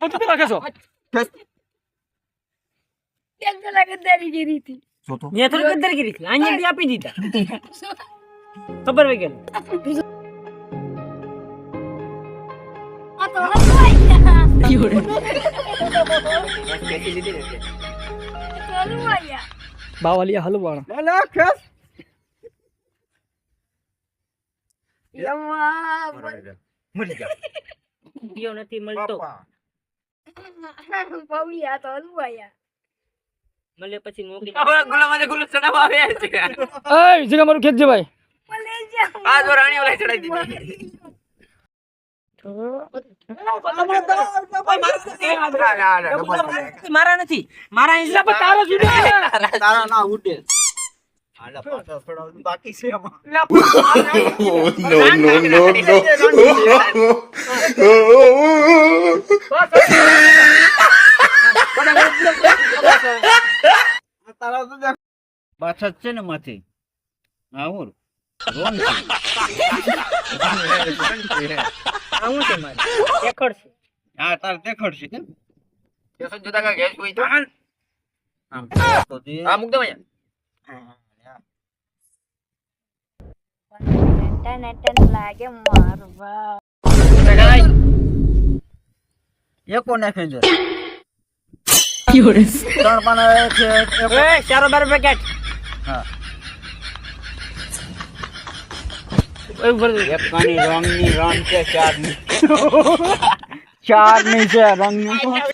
તો રાખે છો કેમ તો ગદ્દારી કરી હતી જોતો મેં થોડી ગદ્દારી કરી હતી આને બી આપી દીધા ખબર હોય કે આ તો હલવાયા હલવાયા બાવલિયા હલવાણા લે લે ખેસ યમ્મા મળી જા પીઓ નથી મળતો બાવલિયા તો હલવાયા મળે પછી મોકલી ગુલામાં ગુલ ચડાવ આવે છે એય જગા મારું ખેત છે ભાઈ ભલે જા આ જો રાણી ઓલા ચડાઈ દીધી મારા નથી મારા એટલે પણ તારો જ ઉડે તારા ના ઉડે આલા પાછા થોડા બાકી છે આમાં તારા તો દેખ પાછા છે ને માથી હા હું રોન આવું છે મારે એકડ છે હા તાર દેખડ છે કે કેસો જોતા કા ગેસ કોઈ તો આમ તો દે આ મુક દો અહીંયા ટન લાગે મારવા એકો નાખે છે ત્રણ પાના છે એ ચારો બાર પેકેટ હા એવું ભર દે એક કાની રંગની રંગ છે ચાર ની છે રંગની